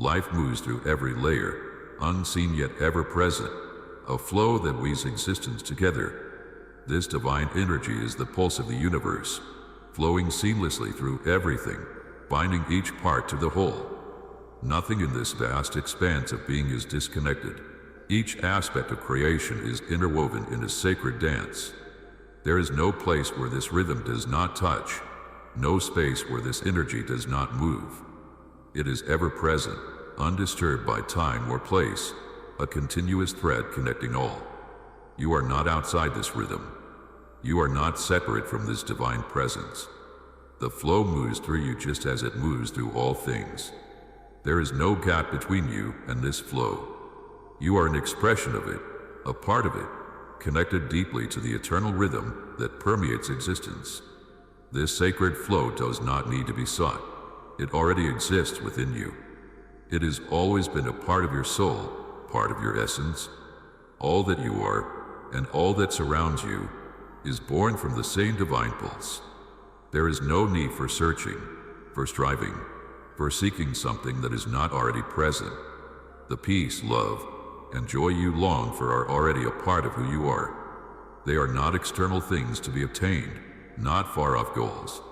Life moves through every layer, unseen yet ever present, a flow that weaves existence together. This divine energy is the pulse of the universe, flowing seamlessly through everything, binding each part to the whole. Nothing in this vast expanse of being is disconnected. Each aspect of creation is interwoven in a sacred dance. There is no place where this rhythm does not touch, no space where this energy does not move. It is ever present, undisturbed by time or place, a continuous thread connecting all. You are not outside this rhythm. You are not separate from this divine presence. The flow moves through you just as it moves through all things. There is no gap between you and this flow. You are an expression of it, a part of it, connected deeply to the eternal rhythm that permeates existence. This sacred flow does not need to be sought. It already exists within you. It has always been a part of your soul, part of your essence. All that you are, and all that surrounds you, is born from the same divine pulse. There is no need for searching, for striving, for seeking something that is not already present. The peace, love, and joy you long for are already a part of who you are. They are not external things to be obtained, not far-off goals.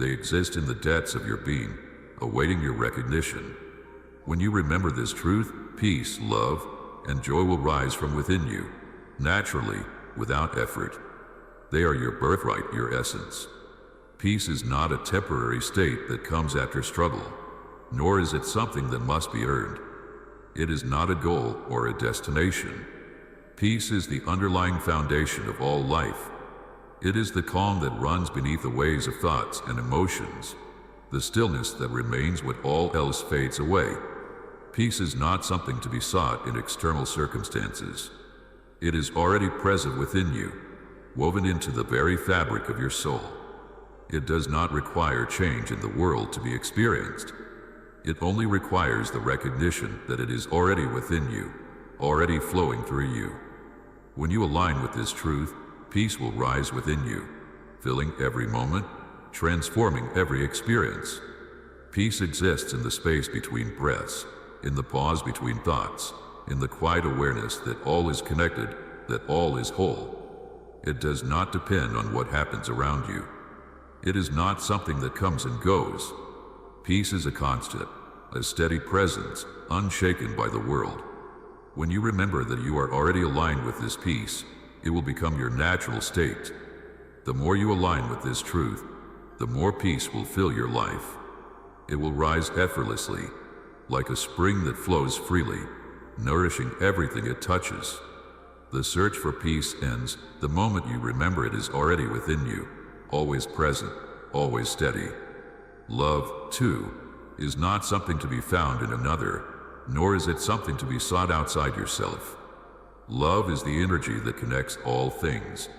They exist in the depths of your being, awaiting your recognition. When you remember this truth, peace, love, and joy will rise from within you, naturally, without effort. They are your birthright, your essence. Peace is not a temporary state that comes after struggle, nor is it something that must be earned. It is not a goal or a destination. Peace is the underlying foundation of all life. It is the calm that runs beneath the waves of thoughts and emotions, the stillness that remains when all else fades away. Peace is not something to be sought in external circumstances. It is already present within you, woven into the very fabric of your soul. It does not require change in the world to be experienced. It only requires the recognition that it is already within you, already flowing through you. When you align with this truth, peace will rise within you, filling every moment, transforming every experience. Peace exists in the space between breaths, in the pause between thoughts, in the quiet awareness that all is connected, that all is whole. It does not depend on what happens around you. It is not something that comes and goes. Peace is a constant, a steady presence, unshaken by the world. When you remember that you are already aligned with this peace, it will become your natural state. The more you align with this truth, the more peace will fill your life. It will rise effortlessly, like a spring that flows freely, nourishing everything it touches. The search for peace ends the moment you remember it is already within you, always present, always steady. Love, too, is not something to be found in another, nor is it something to be sought outside yourself. Love is the energy that connects all things,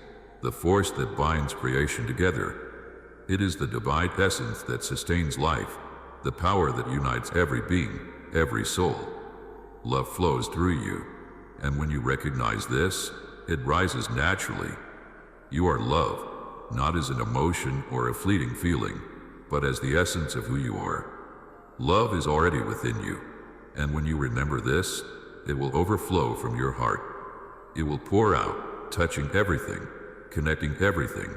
the force that binds creation together. It is the divine essence that sustains life, the power that unites every being, every soul. Love flows through you, and when you recognize this, it rises naturally. You are love, not as an emotion or a fleeting feeling, but as the essence of who you are. Love is already within you, and when you remember this, it will overflow from your heart. It will pour out, touching everything, connecting everything,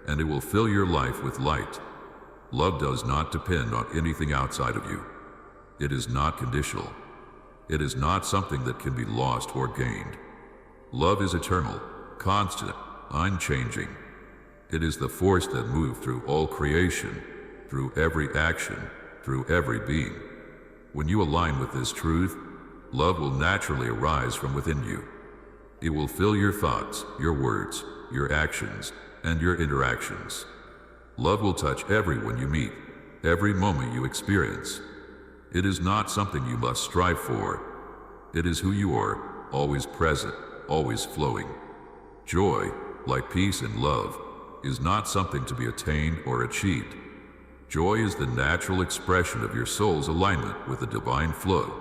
and it will fill your life with light. Love does not depend on anything outside of you. It is not conditional. It is not something that can be lost or gained. Love is eternal, constant, unchanging. It is the force that moves through all creation, through every action, through every being. When you align with this truth, love will naturally arise from within you. It will fill your thoughts, your words, your actions, and your interactions. Love will touch everyone you meet, every moment you experience. It is not something you must strive for. It is who you are, always present, always flowing. Joy, like peace and love, is not something to be attained or achieved. Joy is the natural expression of your soul's alignment with the divine flow.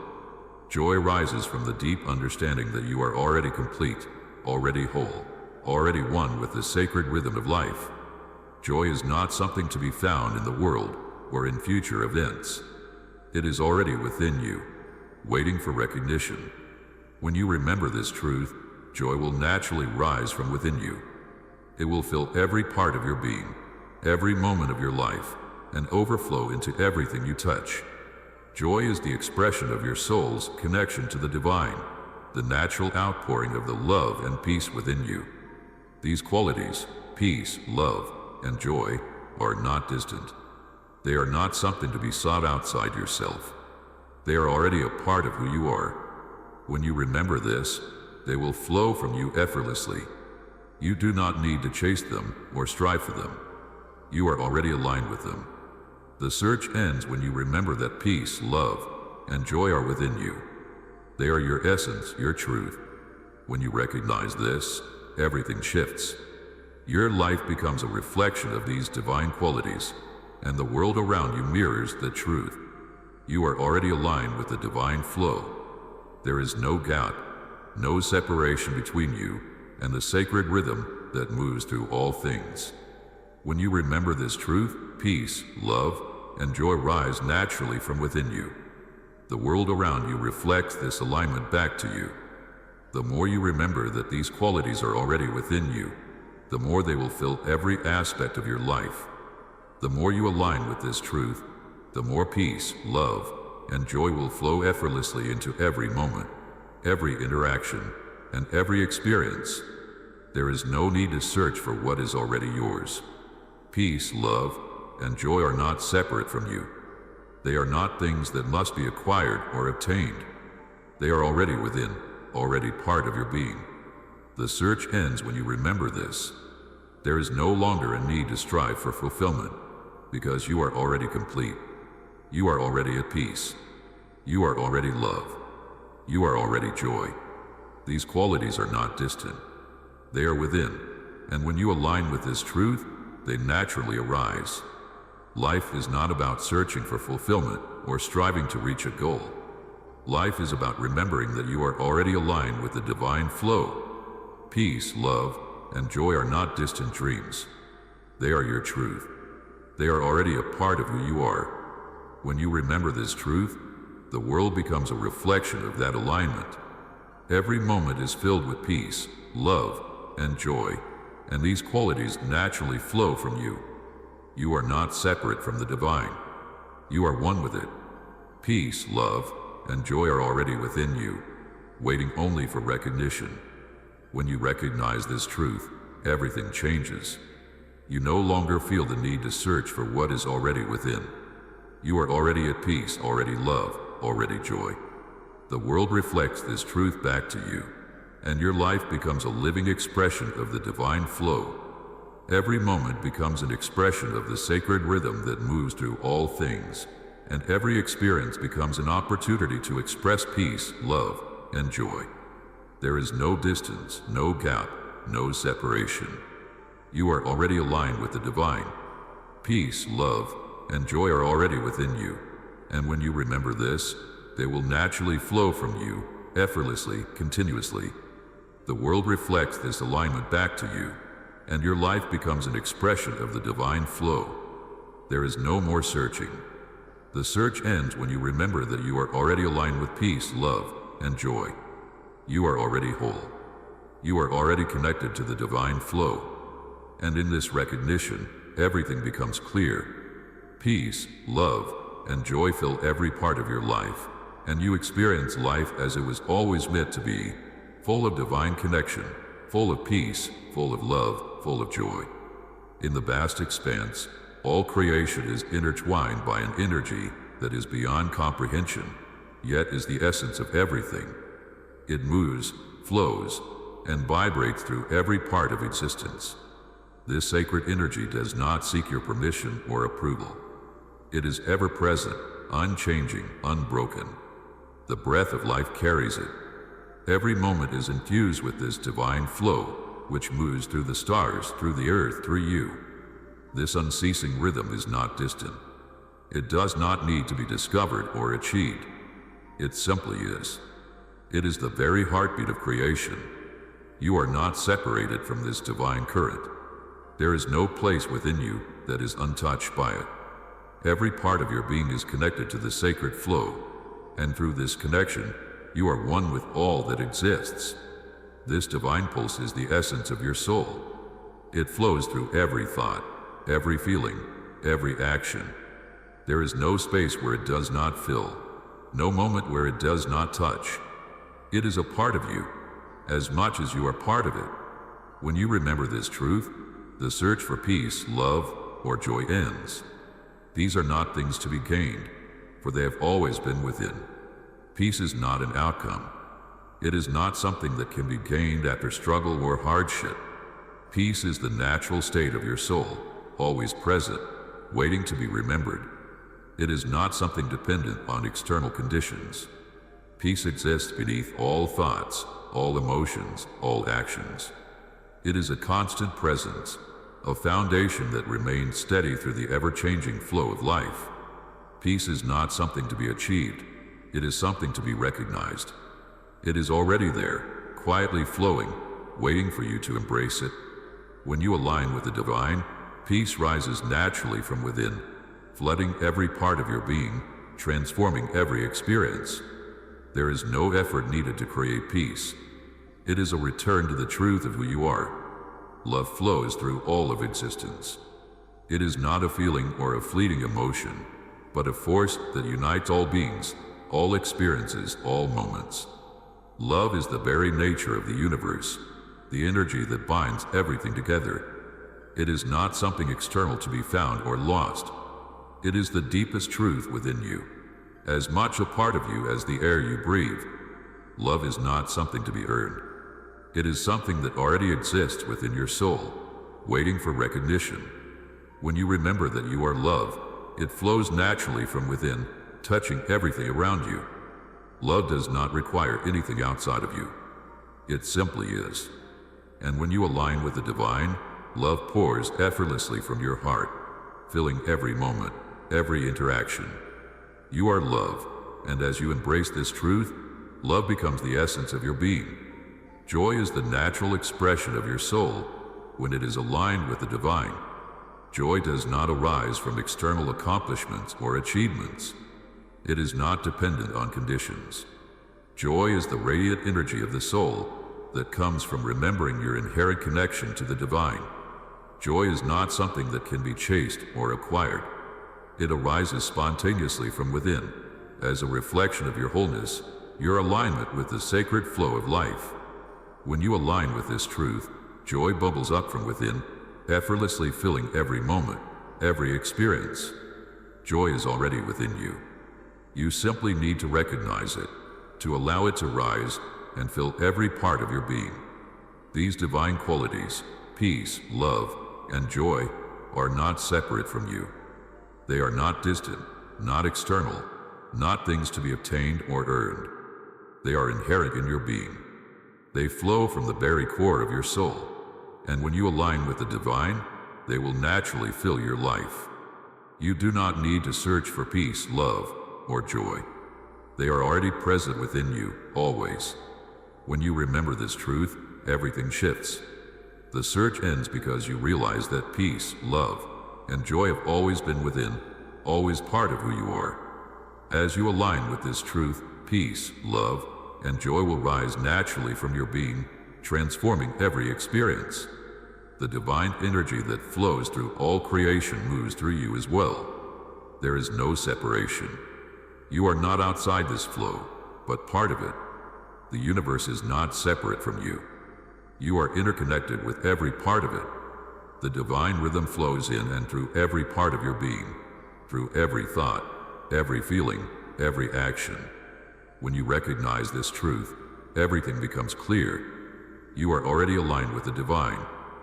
Joy rises from the deep understanding that you are already complete, already whole, already one with the sacred rhythm of life. Joy is not something to be found in the world or in future events. It is already within you, waiting for recognition. When you remember this truth, joy will naturally rise from within you. It will fill every part of your being, every moment of your life, and overflow into everything you touch. Joy is the expression of your soul's connection to the divine, the natural outpouring of the love and peace within you. These qualities, peace, love, and joy, are not distant. They are not something to be sought outside yourself. They are already a part of who you are. When you remember this, they will flow from you effortlessly. You do not need to chase them or strive for them. You are already aligned with them. The search ends when you remember that peace, love, and joy are within you. They are your essence, your truth. When you recognize this, everything shifts. Your life becomes a reflection of these divine qualities, and the world around you mirrors the truth. You are already aligned with the divine flow. There is no gap, no separation between you and the sacred rhythm that moves through all things. When you remember this truth, peace, love, and joy rise naturally from within you. The world around you reflects this alignment back to you. The more you remember that these qualities are already within you, the more they will fill every aspect of your life. The more you align with this truth, the more peace, love, and joy will flow effortlessly into every moment, every interaction, and every experience. There is no need to search for what is already yours. Peace, love, and joy are not separate from you. They are not things that must be acquired or obtained. They are already within, already part of your being. The search ends when you remember this. There is no longer a need to strive for fulfillment, because you are already complete. You are already at peace. You are already love. You are already joy. These qualities are not distant. They are within, and when you align with this truth, they naturally arise. Life is not about searching for fulfillment or striving to reach a goal. Life is about remembering that you are already aligned with the divine flow. Peace, love, and joy are not distant dreams. They are your truth. They are already a part of who you are. When you remember this truth, the world becomes a reflection of that alignment. Every moment is filled with peace, love, and joy, and these qualities naturally flow from you. You are not separate from the divine. You are one with it. Peace, love, and joy are already within you, waiting only for recognition. When you recognize this truth, everything changes. You no longer feel the need to search for what is already within. You are already at peace, already love, already joy. The world reflects this truth back to you, and your life becomes a living expression of the divine flow. Every moment becomes an expression of the sacred rhythm that moves through all things, and every experience becomes an opportunity to express peace, love, and joy. There is no distance, no gap, no separation. You are already aligned with the divine. Peace, love, and joy are already within you, and when you remember this, they will naturally flow from you, effortlessly, continuously. The world reflects this alignment back to you, and your life becomes an expression of the divine flow. There is no more searching. The search ends when you remember that you are already aligned with peace, love, and joy. You are already whole. You are already connected to the divine flow. And in this recognition, everything becomes clear. Peace, love, and joy fill every part of your life, and you experience life as it was always meant to be, full of divine connection, full of peace, full of love, full of joy. In the vast expanse, all creation is intertwined by an energy that is beyond comprehension, yet is the essence of everything. It moves, flows, and vibrates through every part of existence. This sacred energy does not seek your permission or approval. It is ever present, unchanging, unbroken. The breath of life carries it. Every moment is infused with this divine flow, which moves through the stars, through the earth, through you. This unceasing rhythm is not distant. It does not need to be discovered or achieved. It simply is. It is the very heartbeat of creation. You are not separated from this divine current. There is no place within you that is untouched by it. Every part of your being is connected to the sacred flow. and through this connection, you are one with all that exists. This divine pulse is the essence of your soul. It flows through every thought, every feeling, every action. There is no space where it does not fill, no moment where it does not touch. It is a part of you, as much as you are part of it. When you remember this truth, the search for peace, love, or joy ends. These are not things to be gained, for they have always been within. Peace is not an outcome. It is not something that can be gained after struggle or hardship. Peace is the natural state of your soul, always present, waiting to be remembered. It is not something dependent on external conditions. Peace exists beneath all thoughts, all emotions, all actions. It is a constant presence, a foundation that remains steady through the ever-changing flow of life. Peace is not something to be achieved. It is something to be recognized. It is already there, quietly flowing, waiting for you to embrace it. When you align with the divine, peace rises naturally from within, flooding every part of your being, transforming every experience. There is no effort needed to create peace. It is a return to the truth of who you are. Love flows through all of existence. It is not a feeling or a fleeting emotion, but a force that unites all beings, all experiences, all moments. Love is the very nature of the universe, the energy that binds everything together. It is not something external to be found or lost. It is the deepest truth within you, as much a part of you as the air you breathe. Love is not something to be earned. It is something that already exists within your soul, waiting for recognition. When you remember that you are love, it flows naturally from within, touching everything around you. Love does not require anything outside of you. It simply is. And when you align with the divine, love pours effortlessly from your heart, filling every moment, every interaction. You are love, and as you embrace this truth, love becomes the essence of your being. Joy is the natural expression of your soul when it is aligned with the divine. Joy does not arise from external accomplishments or achievements. It is not dependent on conditions. Joy is the radiant energy of the soul that comes from remembering your inherent connection to the divine. Joy is not something that can be chased or acquired. It arises spontaneously from within, as a reflection of your wholeness, your alignment with the sacred flow of life. When you align with this truth, joy bubbles up from within, effortlessly filling every moment, every experience. Joy is already within you. You simply need to recognize it, to allow it to rise and fill every part of your being. These divine qualities, peace, love, and joy, are not separate from you. They are not distant, not external, not things to be obtained or earned. They are inherent in your being. They flow from the very core of your soul, and when you align with the divine, they will naturally fill your life. You do not need to search for peace, love, or joy. They are already present within you, always. When you remember this truth, everything shifts. The search ends because you realize that peace, love, and joy have always been within, always part of who you are. As you align with this truth, peace, love, and joy will rise naturally from your being, transforming every experience. The divine energy that flows through all creation moves through you as well. There is no separation. You are not outside this flow, but part of it. The universe is not separate from you. You are interconnected with every part of it. The divine rhythm flows in and through every part of your being, through every thought, every feeling, every action. When you recognize this truth, everything becomes clear. You are already aligned with the divine,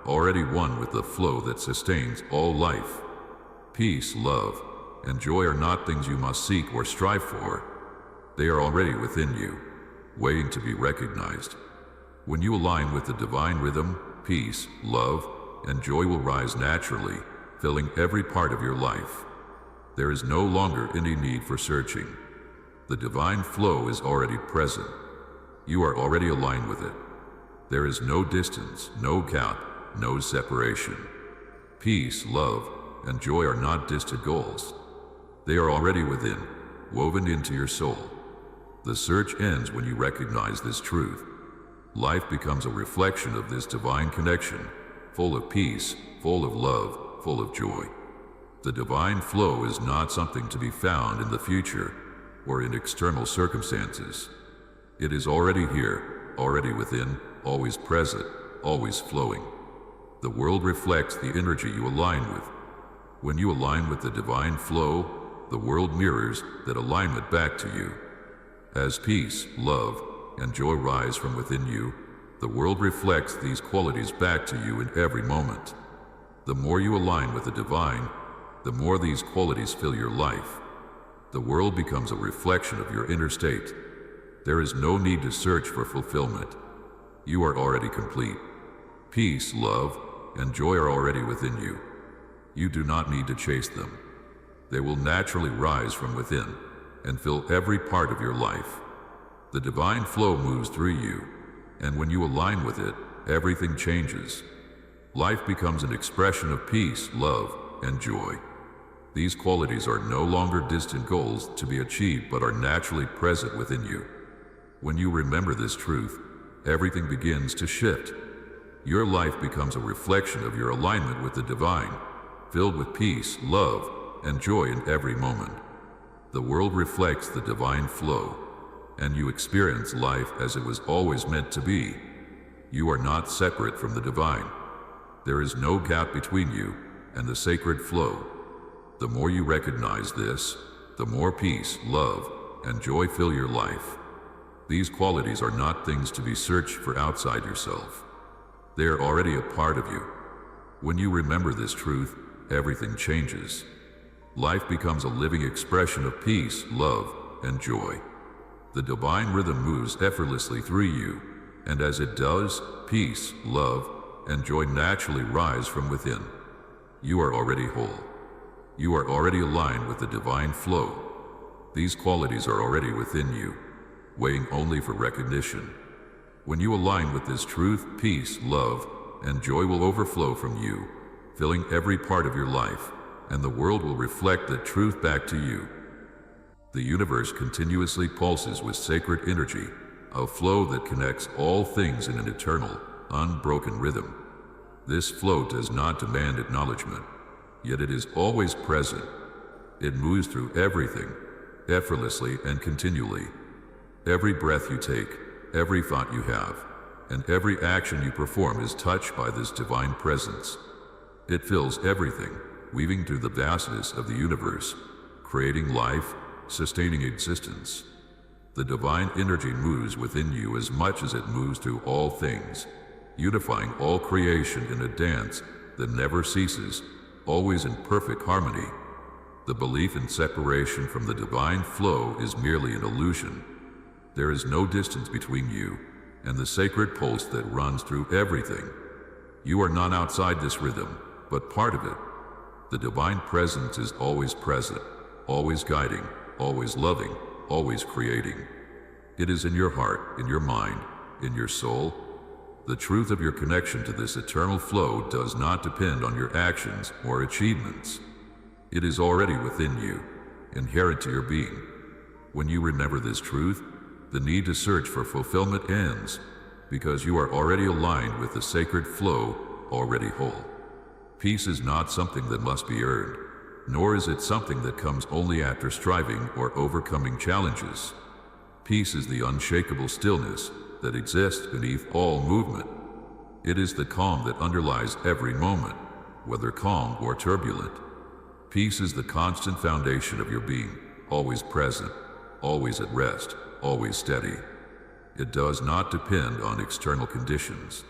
already one with the flow that sustains all life. Peace, love, and joy are not things you must seek or strive for. They are already within you, waiting to be recognized. When you align with the divine rhythm, peace, love, and joy will rise naturally, filling every part of your life. There is no longer any need for searching. The divine flow is already present. You are already aligned with it. There is no distance, no gap, no separation. Peace, love, and joy are not distant goals. They are already within, woven into your soul. The search ends when you recognize this truth. Life becomes a reflection of this divine connection, full of peace, full of love, full of joy. The divine flow is not something to be found in the future or in external circumstances. It is already here, already within, always present, always flowing. The world reflects the energy you align with. When you align with the divine flow, the world mirrors that alignment back to you. As peace, love, and joy rise from within you, the world reflects these qualities back to you in every moment. The more you align with the divine, the more these qualities fill your life. The world becomes a reflection of your inner state. There is no need to search for fulfillment. You are already complete. Peace, love, and joy are already within you. You do not need to chase them. They will naturally rise from within and fill every part of your life. The divine flow moves through you, and when you align with it, everything changes. Life becomes an expression of peace, love, and joy. These qualities are no longer distant goals to be achieved but are naturally present within you. When you remember this truth, everything begins to shift. Your life becomes a reflection of your alignment with the divine, filled with peace, love, and joy in every moment. The world reflects the divine flow, and you experience life as it was always meant to be. You are not separate from the divine. There is no gap between you and the sacred flow. The more you recognize this, the more peace, love, and joy fill your life. These qualities are not things to be searched for outside yourself. They are already a part of you. When you remember this truth, everything changes. Life becomes a living expression of peace, love, and joy. The divine rhythm moves effortlessly through you, and as it does, peace, love, and joy naturally rise from within. You are already whole. You are already aligned with the divine flow. These qualities are already within you, waiting only for recognition. When you align with this truth, peace, love, and joy will overflow from you, filling every part of your life, and the world will reflect that truth back to you. The universe continuously pulses with sacred energy, a flow that connects all things in an eternal, unbroken rhythm. This flow does not demand acknowledgement, yet it is always present. It moves through everything, effortlessly and continually. Every breath you take, every thought you have, and every action you perform is touched by this divine presence. It fills everything, weaving through the vastness of the universe, creating life, sustaining existence. The divine energy moves within you as much as it moves through all things, unifying all creation in a dance that never ceases, always in perfect harmony. The belief in separation from the divine flow is merely an illusion. There is no distance between you and the sacred pulse that runs through everything. You are not outside this rhythm, but part of it. The divine presence is always present, always guiding, always loving, always creating. It is in your heart, in your mind, in your soul. The truth of your connection to this eternal flow does not depend on your actions or achievements. It is already within you, inherent to your being. When you remember this truth, the need to search for fulfillment ends, because you are already aligned with the sacred flow, already whole. Peace is not something that must be earned, nor is it something that comes only after striving or overcoming challenges. Peace is the unshakable stillness that exists beneath all movement. It is the calm that underlies every moment, whether calm or turbulent. Peace is the constant foundation of your being, always present, always at rest, always steady. It does not depend on external conditions.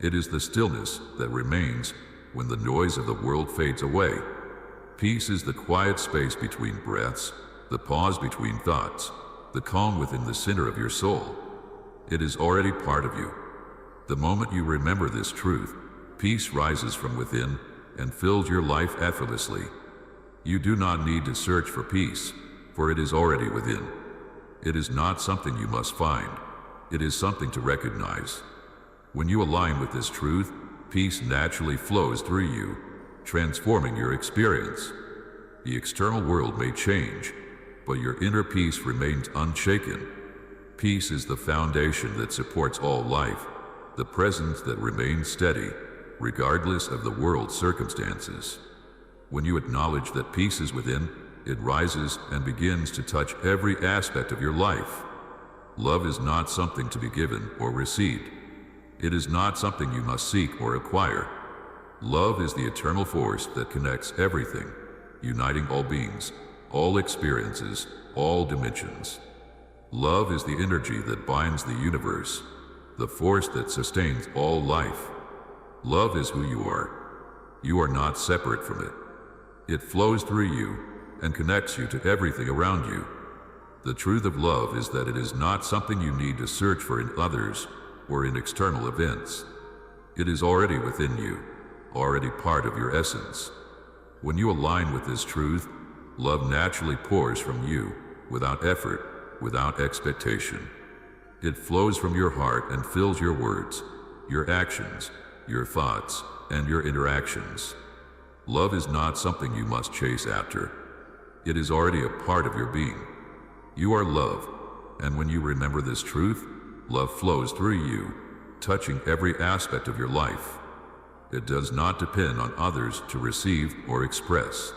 It is the stillness that remains when the noise of the world fades away. Peace is the quiet space between breaths, the pause between thoughts, the calm within the center of your soul. It is already part of you. The moment you remember this truth, peace rises from within and fills your life effortlessly. You do not need to search for peace, for it is already within. It is not something you must find. It is something to recognize. When you align with this truth, peace naturally flows through you, transforming your experience. The external world may change, but your inner peace remains unshaken. Peace is the foundation that supports all life, the presence that remains steady, regardless of the world's circumstances. When you acknowledge that peace is within, it rises and begins to touch every aspect of your life. Love is not something to be given or received. It is not something you must seek or acquire. Love is the eternal force that connects everything, uniting all beings, all experiences, all dimensions. Love is the energy that binds the universe, the force that sustains all life. Love is who you are. You are not separate from it. It flows through you and connects you to everything around you. The truth of love is that it is not something you need to search for in others or in external events. It is already within you, already part of your essence. When you align with this truth, love naturally pours from you, without effort, without expectation. It flows from your heart and fills your words, your actions, your thoughts, and your interactions. Love is not something you must chase after. It is already a part of your being. You are love, and when you remember this truth, love flows through you, touching every aspect of your life. It does not depend on others to receive or express.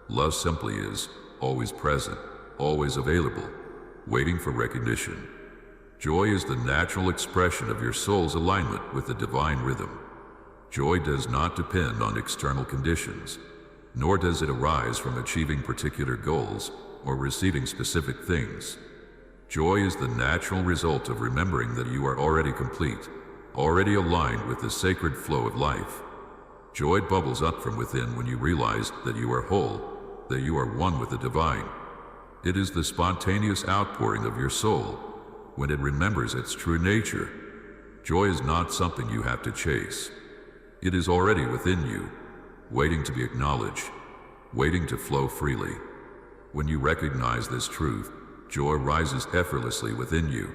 Love simply is, always present, always available, waiting for recognition. Joy is the natural expression of your soul's alignment with the divine rhythm. Joy does not depend on external conditions, nor does it arise from achieving particular goals or receiving specific things. Joy is the natural result of remembering that you are already complete, already aligned with the sacred flow of life. Joy bubbles up from within when you realize that you are whole, that you are one with the divine. It is the spontaneous outpouring of your soul when it remembers its true nature. Joy is not something you have to chase. It is already within you, waiting to be acknowledged, waiting to flow freely. When you recognize this truth, joy rises effortlessly within you,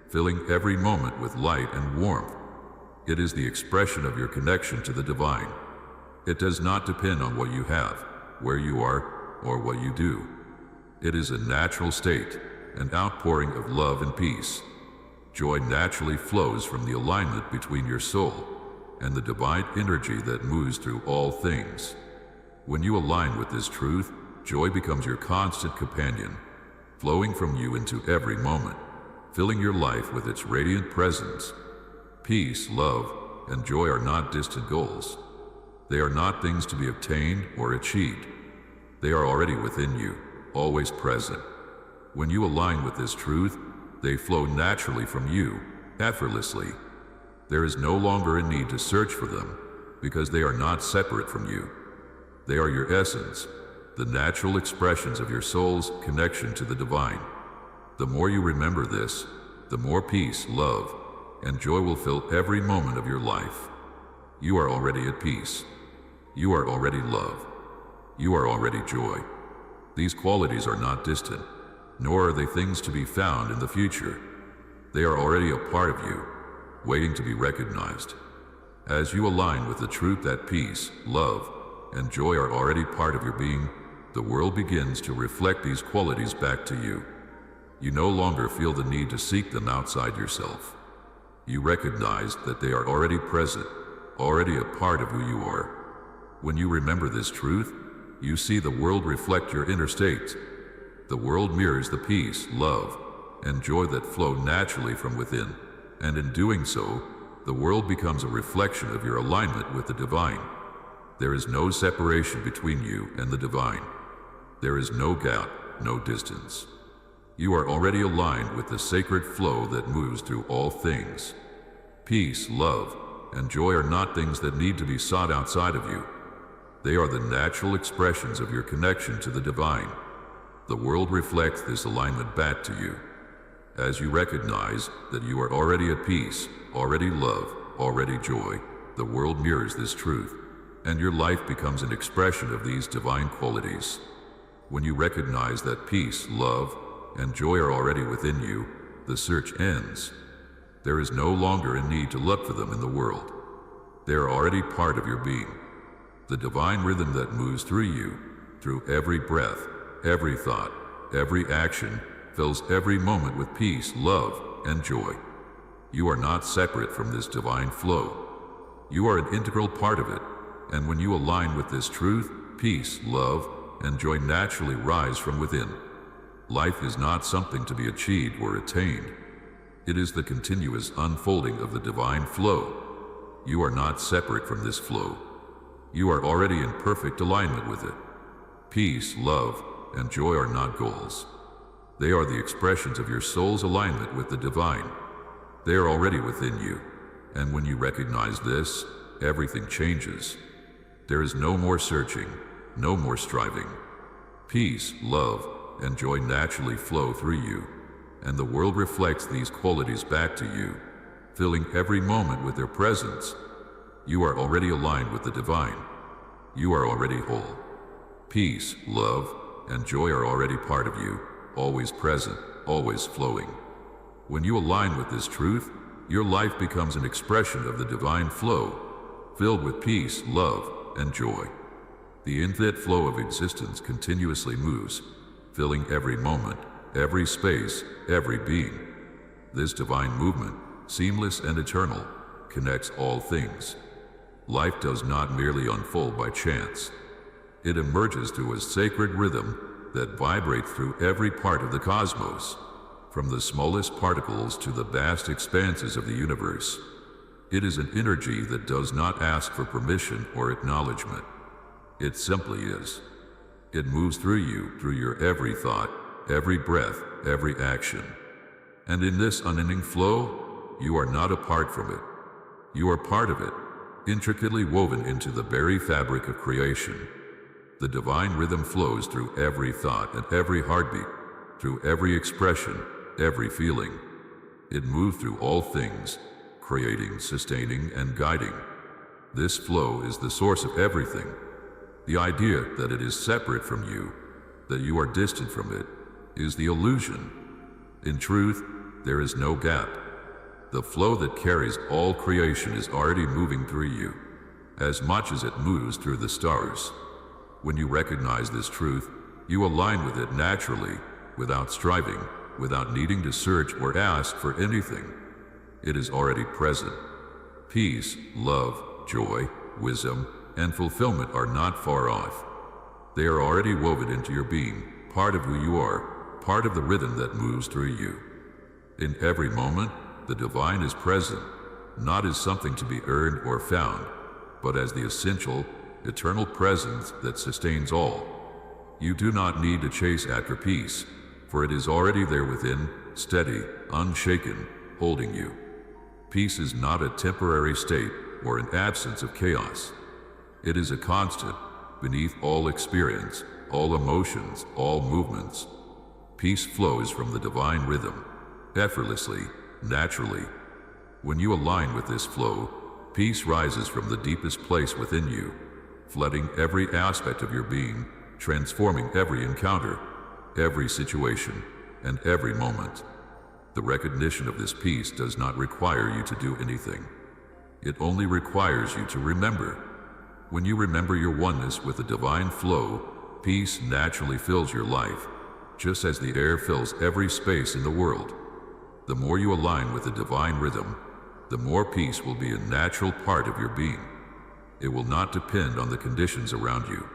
filling every moment with light and warmth. It is the expression of your connection to the divine. It does not depend on what you have, where you are, or what you do. It is a natural state, an outpouring of love and peace. Joy naturally flows from the alignment between your soul and the divine energy that moves through all things. When you align with this truth, joy becomes your constant companion, flowing from you into every moment, filling your life with its radiant presence. Peace, love, and joy are not distant goals. They are not things to be obtained or achieved. They are already within you, always present. When you align with this truth, they flow naturally from you, effortlessly. There is no longer a need to search for them, because they are not separate from you. They are your essence, the natural expressions of your soul's connection to the divine. The more you remember this, the more peace, love, and joy will fill every moment of your life. You are already at peace. You are already love. You are already joy. These qualities are not distant, nor are they things to be found in the future. They are already a part of you, waiting to be recognized. As you align with the truth that peace, love, and joy are already part of your being, the world begins to reflect these qualities back to you. You no longer feel the need to seek them outside yourself. You recognize that they are already present, already a part of who you are. When you remember this truth, you see the world reflect your inner state. The world mirrors the peace, love, and joy that flow naturally from within, and in doing so, the world becomes a reflection of your alignment with the divine. There is no separation between you and the divine. There is no gap, no distance. You are already aligned with the sacred flow that moves through all things. Peace, love, and joy are not things that need to be sought outside of you. They are the natural expressions of your connection to the divine. The world reflects this alignment back to you. As you recognize that you are already at peace, already love, already joy, the world mirrors this truth, and your life becomes an expression of these divine qualities. When you recognize that peace, love, and joy are already within you, the search ends. There is no longer a need to look for them in the world. They are already part of your being. The divine rhythm that moves through you, through every breath, every thought, every action, fills every moment with peace, love, and joy. You are not separate from this divine flow. You are an integral part of it, and when you align with this truth, peace, love, and joy naturally rise from within. Life is not something to be achieved or attained. It is the continuous unfolding of the divine flow. You are not separate from this flow. You are already in perfect alignment with it. Peace, love, and joy are not goals. They are the expressions of your soul's alignment with the divine. They are already within you, and when you recognize this, everything changes. There is no more searching, no more striving. Peace, love, and joy naturally flow through you, and the world reflects these qualities back to you, filling every moment with their presence. You are already aligned with the divine. You are already whole. Peace, love, and joy are already part of you, always present, always flowing. When you align with this truth, your life becomes an expression of the divine flow, filled with peace, love, and joy. The infinite flow of existence continuously moves, filling every moment, every space, every being. This divine movement, seamless and eternal, connects all things. Life does not merely unfold by chance. It emerges through a sacred rhythm that vibrates through every part of the cosmos, from the smallest particles to the vast expanses of the universe. It is an energy that does not ask for permission or acknowledgement. It simply is. It moves through you, through your every thought, every breath, every action. And in this unending flow, you are not apart from it. You are part of it, intricately woven into the very fabric of creation. The divine rhythm flows through every thought and every heartbeat, through every expression, every feeling. It moves through all things, creating, sustaining, and guiding. This flow is the source of everything. The idea that it is separate from you, that you are distant from it, is the illusion. In truth, there is no gap. The flow that carries all creation is already moving through you, as much as it moves through the stars. When you recognize this truth, you align with it naturally, without striving, without needing to search or ask for anything. It is already present. Peace, love, joy, wisdom, and fulfillment are not far off. They are already woven into your being, part of who you are, part of the rhythm that moves through you. In every moment, the divine is present, not as something to be earned or found, but as the essential, eternal presence that sustains all. You do not need to chase after peace, for it is already there within, steady, unshaken, holding you. Peace is not a temporary state or an absence of chaos. It is a constant, beneath all experience, all emotions, all movements. Peace flows from the divine rhythm, effortlessly, naturally. When you align with this flow, peace rises from the deepest place within you, flooding every aspect of your being, transforming every encounter, every situation, and every moment. The recognition of this peace does not require you to do anything. It only requires you to remember. When you remember your oneness with the divine flow, peace naturally fills your life, just as the air fills every space in the world. The more you align with the divine rhythm, the more peace will be a natural part of your being. It will not depend on the conditions around you.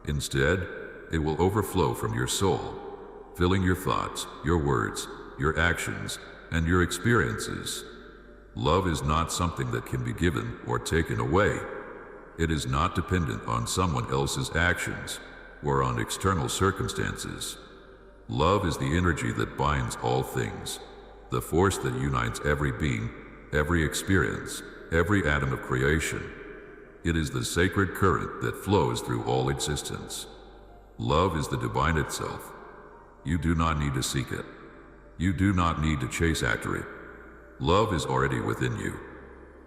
Instead, it will overflow from your soul, filling your thoughts, your words, your actions, and your experiences. Love is not something that can be given or taken away. It is not dependent on someone else's actions or on external circumstances. Love is the energy that binds all things, the force that unites every being, every experience, every atom of creation. It is the sacred current that flows through all existence. Love is the divine itself. You do not need to seek it. You do not need to chase after it. Love is already within you.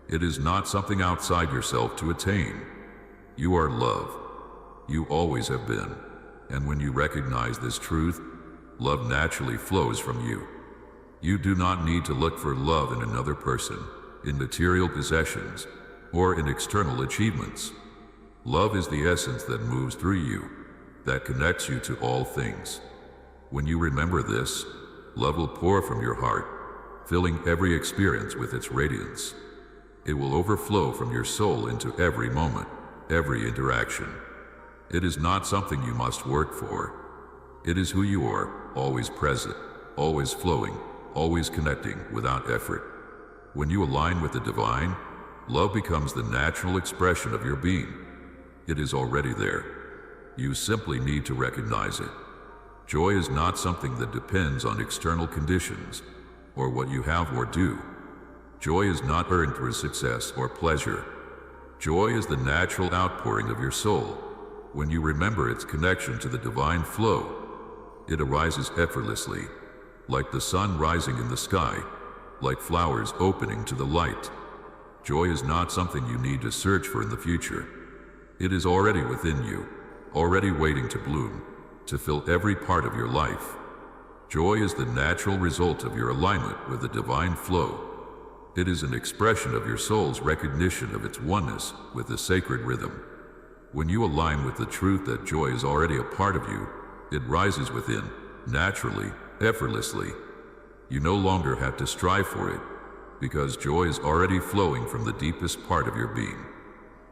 It is not something outside yourself to attain. You are love. You always have been. And when you recognize this truth, love naturally flows from you. You do not need to look for love in another person, in material possessions, or in external achievements. Love is the essence that moves through you, that connects you to all things. When you remember this, Love will pour from your heart, filling every experience with its radiance. It will overflow from your soul into every moment, every interaction. It is not something you must work for. It is who you are, always present, always flowing, always connecting without effort. When you align with the divine, love becomes the natural expression of your being. It is already there. You simply need to recognize it. Joy is not something that depends on external conditions or what you have or do. Joy is not earned through success or pleasure. Joy is the natural outpouring of your soul. When you remember its connection to the divine flow, it arises effortlessly, like the sun rising in the sky, like flowers opening to the light. Joy is not something you need to search for in the future. It is already within you, already waiting to bloom, to fill every part of your life. Joy is the natural result of your alignment with the divine flow. It is an expression of your soul's recognition of its oneness with the sacred rhythm. When you align with the truth that joy is already a part of you, it rises within, naturally, effortlessly. You no longer have to strive for it, because joy is already flowing from the deepest part of your being.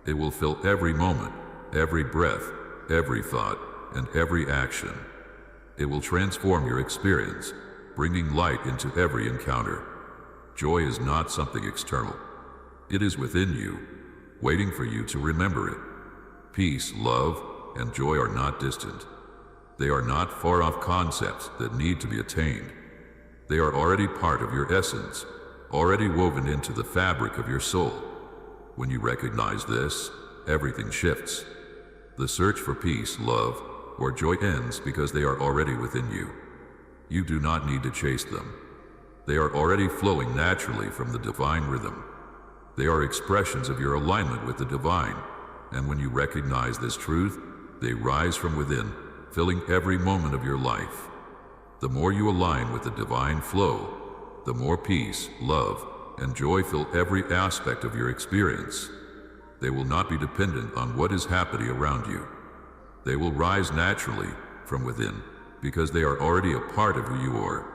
It will fill every moment, every breath, every thought, and every action. It will transform your experience, bringing light into every encounter. Joy is not something external. It is within you, waiting for you to remember it. Peace, love, and joy are not distant. They are not far-off concepts that need to be attained. They are already part of your essence, already woven into the fabric of your soul. When you recognize this, everything shifts. The search for peace, love, or joy ends because they are already within you. You do not need to chase them. They are already flowing naturally from the divine rhythm. They are expressions of your alignment with the divine, and when you recognize this truth, they rise from within, filling every moment of your life. The more you align with the divine flow, the more peace, love, and joy fill every aspect of your experience. They will not be dependent on what is happening around you. They will rise naturally from within, because they are already a part of who you are.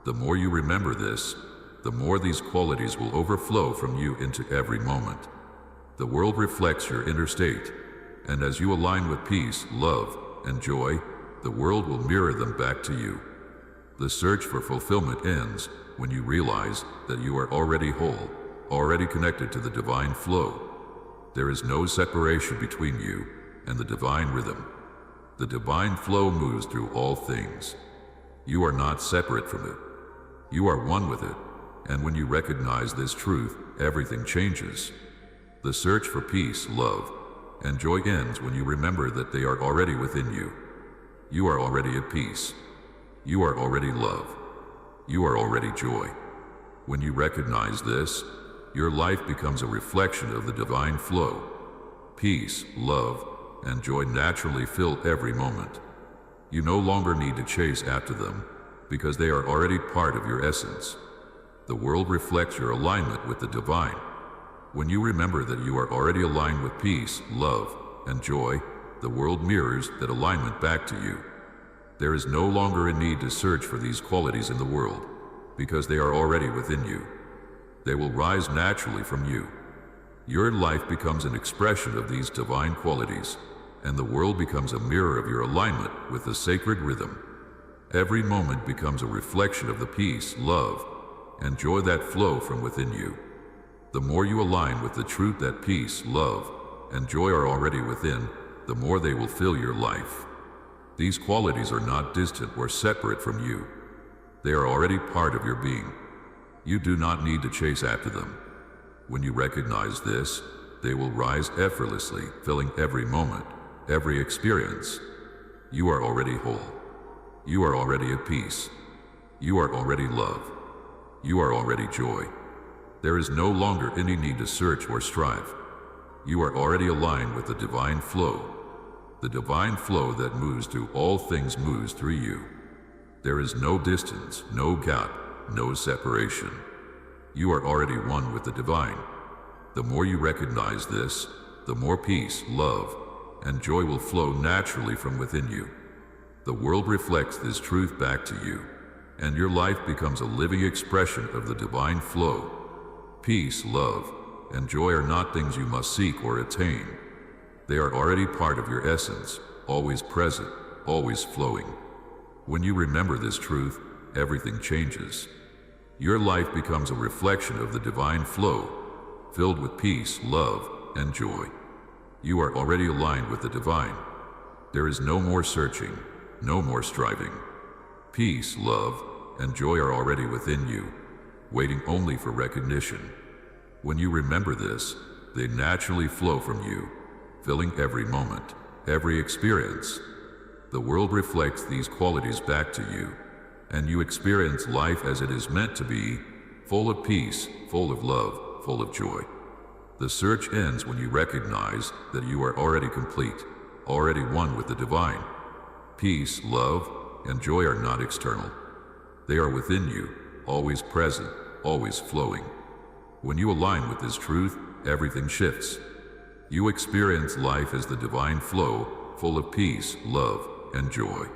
The more you remember this, the more these qualities will overflow from you into every moment. The world reflects your inner state, and as you align with peace, love, and joy, the world will mirror them back to you. The search for fulfillment ends when you realize that you are already whole, already connected to the divine flow. There is no separation between you and the divine rhythm. The divine flow moves through all things. You are not separate from it. You are one with it, and when you recognize this truth, everything changes. The search for peace, love, and joy ends when you remember that they are already within you. You are already at peace. You are already love. You are already joy. When you recognize this, your life becomes a reflection of the divine flow. Peace, love, and joy naturally fill every moment. You no longer need to chase after them, because they are already part of your essence. The world reflects your alignment with the divine. When you remember that you are already aligned with peace, love, and joy, the world mirrors that alignment back to you. There is no longer a need to search for these qualities in the world, because they are already within you. They will rise naturally from you. Your life becomes an expression of these divine qualities, and the world becomes a mirror of your alignment with the sacred rhythm. Every moment becomes a reflection of the peace, love, and joy that flow from within you. The more you align with the truth that peace, love, and joy are already within, the more they will fill your life. These qualities are not distant or separate from you. They are already part of your being. You do not need to chase after them. When you recognize this, they will rise effortlessly, filling every moment, every experience. You are already whole. You are already at peace. You are already love. You are already joy. There is no longer any need to search or strive. You are already aligned with the divine flow. The divine flow that moves through all things moves through you. There is no distance, no gap, no separation. You are already one with the divine. The more you recognize this, the more peace, love, and joy will flow naturally from within you. The world reflects this truth back to you. and your life becomes a living expression of the divine flow. Peace, love, and joy are not things you must seek or attain. They are already part of your essence, always present, always flowing. When you remember this truth, everything changes. Your life becomes a reflection of the divine flow, filled with peace, love, and joy. You are already aligned with the divine. There is no more searching, no more striving. Peace, love, and joy are already within you, waiting only for recognition. When you remember this, they naturally flow from you, filling every moment, every experience. The world reflects these qualities back to you, and you experience life as it is meant to be, full of peace, full of love, full of joy. The search ends when you recognize that you are already complete, already one with the divine. Peace, love, and joy are not external. They are within you, always present, always flowing. When you align with this truth, everything shifts. You experience life as the divine flow, full of peace, love, and joy.